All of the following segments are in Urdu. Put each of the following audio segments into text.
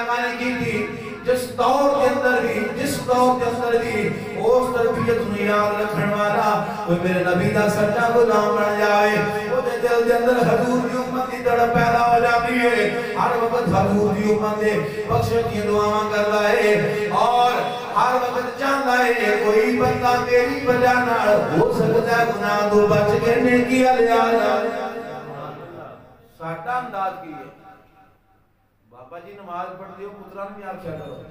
آقا نے کی تھی جس دور کے اندر بھی اس تربیت نے یاد رکھن والا کوئی میرے نبی دا سچا غلام بن جائے وہ دل دے اندر حضور کی امت کی تڑپ پیدا ہو جاتی ہے ہر وقت حضور کی امت دے بخشش کی دعاواں کرتا ہے اور ہر وقت چاہتا ہے کوئی بندہ میری وجہ نال ہو سکتا ہے گناہ تو بچ کے نیکی لے آیا ساڈا انداز کی ہے بابا جی نماز پڑھتے ہو پترا نہیں آخیا کرو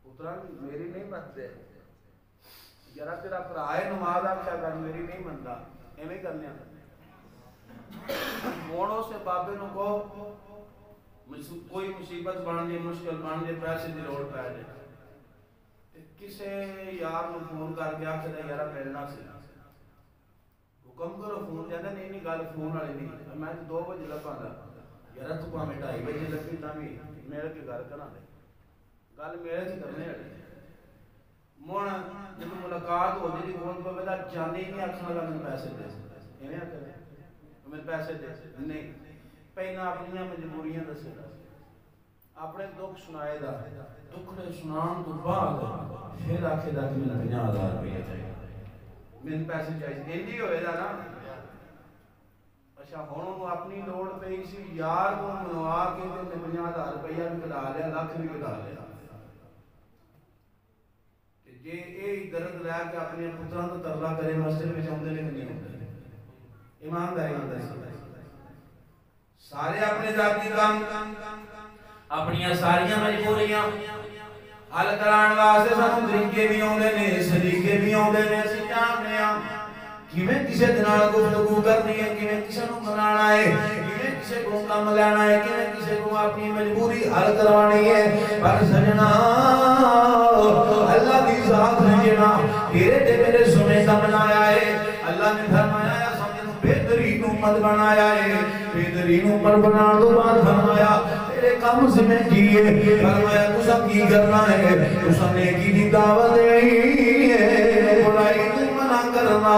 پترا میری نہیں منتے ذرا تیرا بھرا ہے نماز آخیا کر میری نہیں منتا ایویں کرنے موڑوں سے بابے نو کو کوئی مصیبت بن جائے مشکل بن جائے پیسے کی لوڑ پی جائے کسے یار نو فون کر کے آخر یار ملنا سی حکم کرو فون جانا نہیں گل فون والی نہیں میں 2 بجے لگا یار تو پاویں 2:30 بجے لگی تاں بھی میرے کے گل کرا دے گل میرے سے کرنے والی مون جب ملاقات ہو جی فون پہ میرا جانے نہیں آخر لگا میں پیسے دے ایویں آخر میں پیسے دے نہیں پہلا اپنی مجبوریاں دسے گا اپنے دکھ سنائے گا دکھڑے سنان تو بعد پھر آخے گا کہ میں 50,000 روپیہ چاہیے میں پیسے چاہیے انجی ہوئے گا نا اچھا ہوں انہوں اپنی لوڑ پہ اسی یار کو منوا کے میں 50,000 روپیہ بھی کٹا لیا لاکھ بھی کٹا لیا جی یہ درد لے کے اپنے پتروں کو ترلا کرے مسجد میں چاہتے ہیں نہیں ہوتے ایمانداری سارے اپنے ذاتی کام اپنی ساریاں مجبوریاں حل کران واسطے سانوں طریقے بھی آندے نے سلیقے بھی آندے نے اسی جاننے ہاں کیویں کسے دے نال گفتگو کرنی ہے کیویں کسے نوں منانا ہے کیویں کسے کو کام لینا ہے کیویں کسے کو اپنی مجبوری حل کروانی ہے پر سجنا اللہ دی ذات نے جنا تیرے تے میرے سنے کا بنایا ہے اللہ نے فرمایا ہے سمجھ بہترین امت بنایا ہے بہترین امت بنان تو بعد فرمایا تیرے کام سے میں کیے فرمایا تو سب کی کرنا ہے تو سب نیکی دی دعوت ہے برائی تو منع کرنا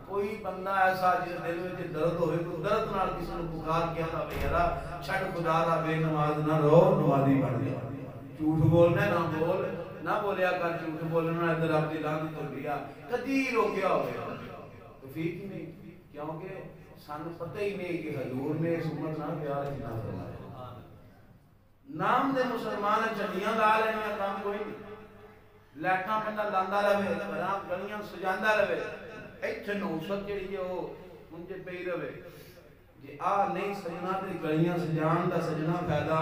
کوئی بندہ ایسا جس دل میں درد ہوئے تو درد نال کسی نے پکار کیا تھا بھیرا چھٹ خدا دا بے نماز نہ رو نمازی بن گیا جھوٹ بولنا نہ بولیا کر جھوٹ بولنا ادھر رب دی لعنت ہو گیا کدی روکیا ہوئے توفیق ہی نہیں کیونکہ سانو پتہ ہی نہیں کہ حضور نے اس امت نہ پیار کتنا فرمایا نام دے مسلمان چڑیاں لا لینا کام کوئی نہیں لیٹاں بندہ لاندا رہے برام گلیاں سجاندا رہے ایتھے نوست جڑی ہے وہ منجے پئی رہے جی آ نہیں سجنا تے گلیاں سجان دا سجنا فائدہ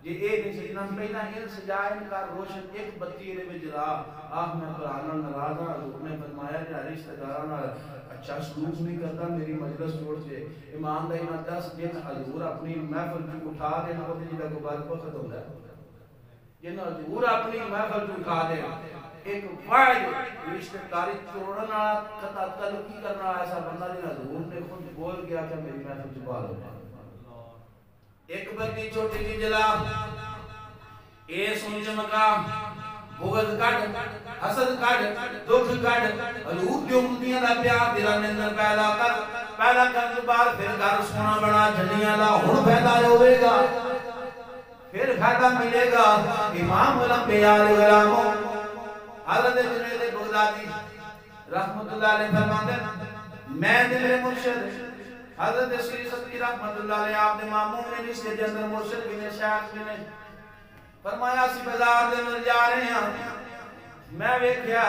یہ ایک سجنا پہلا ان سجائے ان کا روشن ایک بتی دے وچ جلا میں قرآن نال ناراض ہاں حضور نے فرمایا کہ رشتہ داراں نال اچھا سلوک نہیں کرتا میری مجلس چھوڑ کے امام دا انہاں 10 دن حضور اپنی محفل جو اٹھا دے نہ تے جدا کو بات وقت ہوندا ہے جن حضور اپنی محفل جو اٹھا دے ایک واحد رشتہ داری توڑن والا قطع تعلقی کرنے والا ایسا بندہ جن حضور نے خود بول گیا کہ میری محفل چھپا لو ایک بتی چھوٹی کی جلا اے سن چمکا بغض کٹ حسد کٹ دکھ کٹ حضور کی امتیاں دا پیار دل اندر پیدا کر کے بعد پھر گھر سونا بنا جھنڈیاں دا ہن پیدا ہوے گا پھر فائدہ ملے گا امام الانبیاء علیہ السلام حضرت جنید بغدادی رحمت اللہ علیہ فرماتے میں تے میرے مرشد حضرت سری صدقی رحمت اللہ علیہ آپ نے معموم نے اس کے اندر مرشد بھی نے شیخ بھی نے فرمایا سی بازار دے اندر جا رہے ہیں میں ویکھیا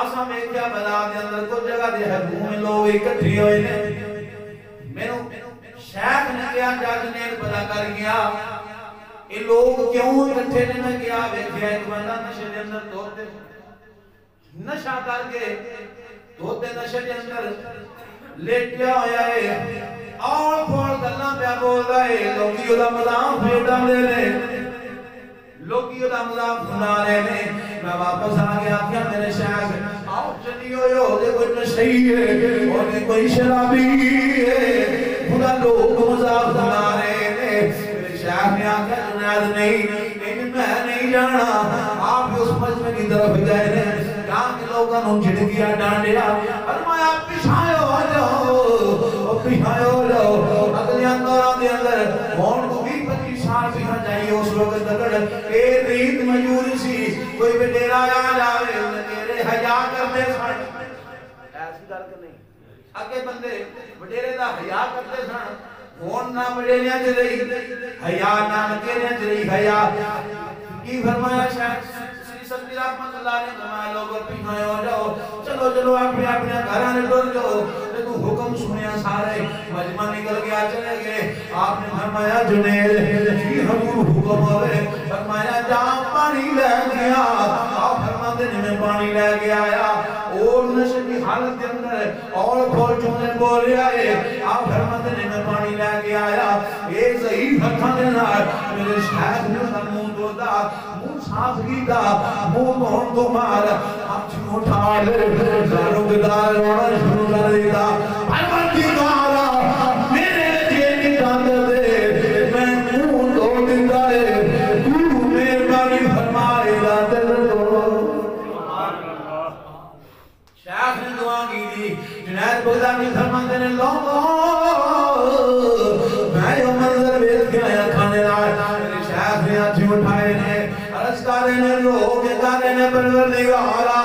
اساں ویکھیا بازار دے اندر کچھ جگہ دے حکومت میں لوگ اکٹھے ہوئے نے مینوں شیخ نے کیا جج نے پتہ کر گیا یہ لوگ کیوں اکٹھے نے میں کیا ویکھیا ایک بندہ نشے دے اندر دوتے نشہ کر کے دوتے نشے دے اندر لیٹیا ہویا ہے اور پھوڑ گلاں پہ بول رہا ہے لوگی ادا مذاق پھیٹا دے رہے لوگی ادا مذاق سنا رہے ہیں میں واپس آ گیا کیا میرے شیخ آؤ چلی ہو دے کوئی نشئی ہے اور دے کوئی شرابی ہے خدا لوگ مذاق سنا رہے ہیں میرے شیخ نے آگیا جنید نہیں میں نہیں جانا آپ اس مجمع کی طرف گئے ہیں جہاں کے لوگوں نے جھڑکیا ڈانڈیا فرمایا پیچھے ہو جاؤ پیچھے ہو جاؤ اگلیاں دوران دے اندر ہون کو 20-25 سال بھی نہ جائیے اس وقت تک اے ریت مجور سی کوئی وڈیرا آ جاوے تیرے حیا کرتے سن ایسی گل کہ نہیں اگے بندے وڈیرے دا حیا کرتے سن ہون نہ وڈیریاں چ رہی حیا نہ وڈیریاں چ رہی حیا کی فرمایا شاید سبی رحمت اللہ نے فرمایا لوگوں پیچھے ہو جاؤ چلو چلو اپنے اپنے گھراں نے ٹر جاؤ تو حکم سنیا سارے مجمع نکل گیا چلے گئے آپ نے فرمایا جنید جی حضور حکم ہوئے فرمایا جا پانی لے گیا آپ فرماتے ہیں میں پانی لے گیا آیا اور نشے کی حالت کے اندر اور فوجوں نے بول رہا ہے آپ فرماتے ہیں میں پانی لے گیا آیا یہ ضعیف ہتھاں دے نال میرے شیخ نے منہ دھوتا منہ صاف کیتا منہ دھون تو مار ہاتھ اٹھا لے زاروں کے دار رونا شروع کر دیتا پروردگارا میرے جیل ڈال دے میں منہ دھو دیتا ہے تو مہربانی فرمائے لا دل شیخ نے دعا کی تھی جنید بغدادی فرماتے ہیں لوگوں میں یہ منظر بیت کے آیا کھانے لائے میرے شیخ نے ہاتھ اٹھائے نے عرض کرے نے رو کے کرے نے پروردگارا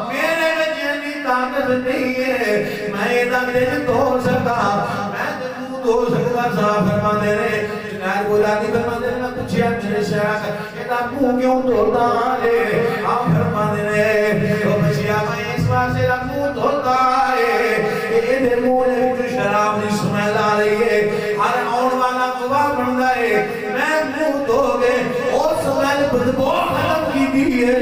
میرے میں جنی طاقت نہیں ہے میں یہ دل دھو سکتا میں دل دھو سکتا صاحب فرماتے ہیں جنید بغدادی فرماتے ہیں میں پوچھیا میرے شیخ یہ منہ کیوں دھوتا ہے آپ فرماتے ہیں تو پوچھیا میں اس واسطے منہ دھوتا ہے کہ یہ منہ نے کچھ شراب نہیں سمیل آ رہی ہے ہر آن والا گواہ بن ہے میں منہ دھو گے اور سمیل بدبو ختم کی دی ہے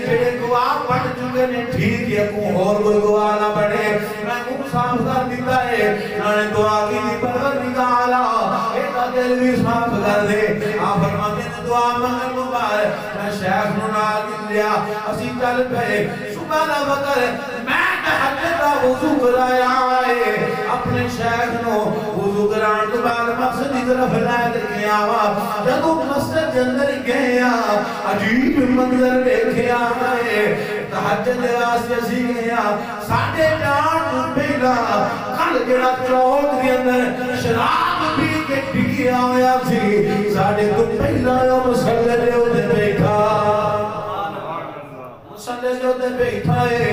کہ گواہ بن چکے نے ٹھیک ہے اور کوئی گواہ نہ بڑھے میں منہ صاف کر دیتا ہے میں نے دعا کی دی پروردگارا ایک دل بھی صاف کر دے آپ فرماتے ہیں دعا مانگن مبارک میں شیخ نو نال لیا اسی چل پے صبح دا وقت میں تہجد دا وضو کرایا ہے اپنے شیخ نو وضو کران تو بعد مسجد کی طرف لے کے آوا جب مسجد کے اندر گیا عجیب منظر دیکھیا ہے تہجد دے واسطے اسی گیا 4:30 پہلا کل جڑا چوک دے اندر شراب پی کے ٹکیا ہویا سی ساڈے تو پہلا مسلے دے اوتے بیٹھا مسلے دے اوتے بیٹھا ہے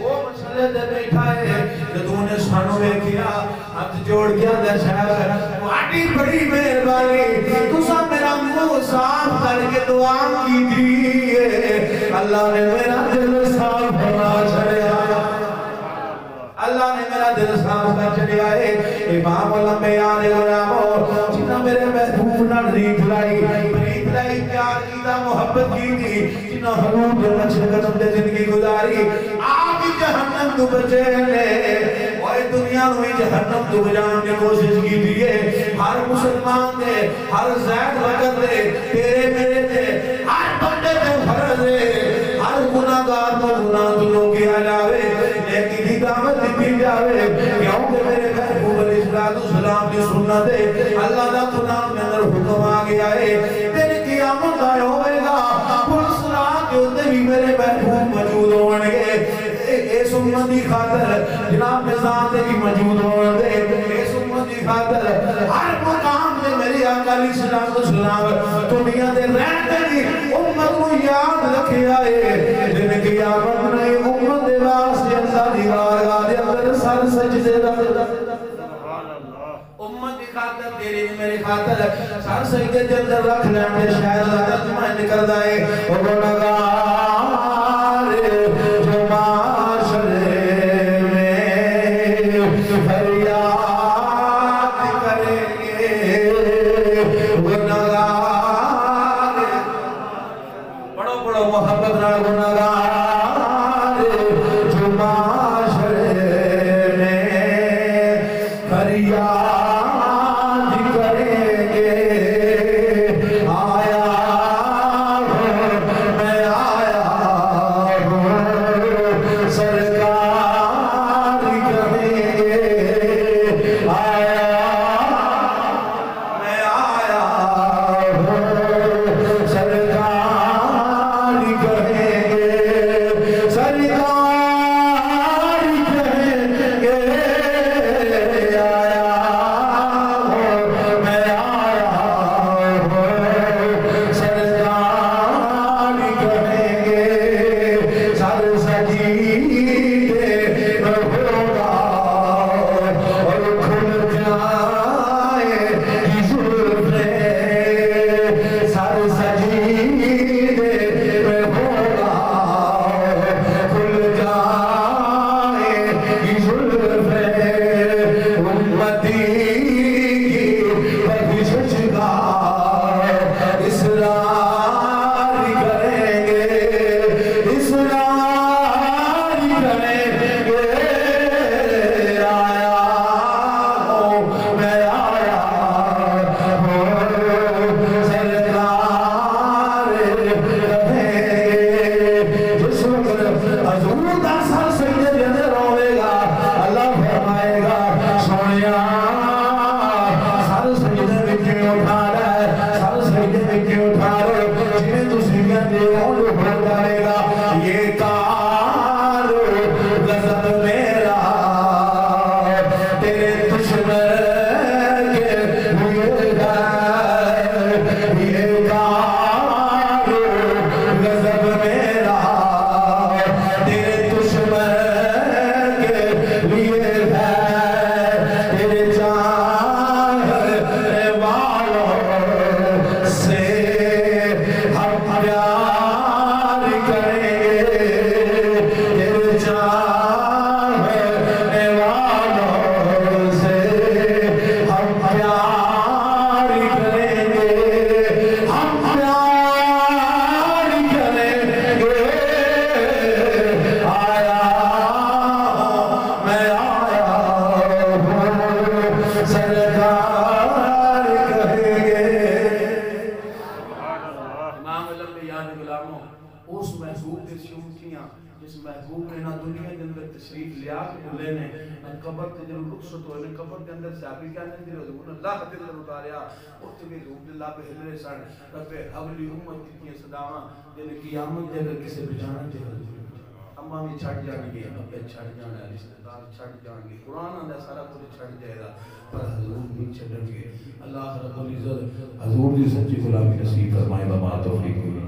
وہ مسلے دے بیٹھا ہے جدوں نے سانو ویکھیا ہاتھ جوڑ کے اندر شاہ واٹی بڑی مہربانی تساں میرا منہ صاف کر کے دعا کی تھی اللہ نے میرا دل صاف بنا چھڑیا اللہ نے میرا دل صاف کر چھڑیا ہے امام الانبیاء نے غلاموں جنہاں میرے محبوب نال ریت لائی پیار کیتا محبت کی تھی جنہاں حضور کے نقش قدم دے زندگی گزاری آپ ہی جہنم تو بچے نے اور دنیا میں جہنم تو بجان کی کوشش کی تھی ہر مسلمان دے ہر زید وقت دے تیرے میرے دے ہر بندے دے فرض دے ہر گناہگار کو گناہ تو لوگیا جاوے لیکن ہی دعوت دی جاوے کیونکہ میرے محبوب علیہ السلام کی سنت ہے اللہ دا قرآن میں اندر حکم آ گیا ہے تیرے قیامت آئے ہوئے گا پھر سرات کے اندر بھی میرے محبوب موجود ہونے گے اس امت کی خاطر جناب نظام دے بھی موجود ہونے دے اس امت کی خاطر ہر مقام میں میری آقا علیہ السلام دنیا دے رہتے بھی امت کو یاد رکھے آئے جن قیامت میں امت دے واسطے اللہ دی بارگاہ دے اندر سر سجدے رکھ امت کی خاطر تیری میری خاطر سر سجدے دے اندر رکھ لینے شاید حضرت میں نکل دائے اور گناہگار جو معاشرے میں فریاد کریں گے گناہگار بڑو بڑو محبت نہ گناہگار جو معاشرے میں فریاد آیا میں آیا جس محبوب نے نہ دنیا کے اندر تشریف لیا کہ بھلے نے نہ قبر تے جن رخصت ہوئے نے قبر کے اندر صحابی کیا نے دل حضور اللہ کے اندر اتاریا اٹھ کے حضور اللہ پہ ہلرے سن رب حولی امت کی صداواں جن قیامت دے اگر کسی بچانا تے اماں بھی چھڑ جان گے ابے چھڑ جانا رشتہ دار چھڑ جان گے قرآن آندا سارا کچھ چھڑ جائے گا پر حضور نہیں چھڑیں گے اللہ رب العزت حضور دی سچی غلامی نصیب فرمائے بما توفیق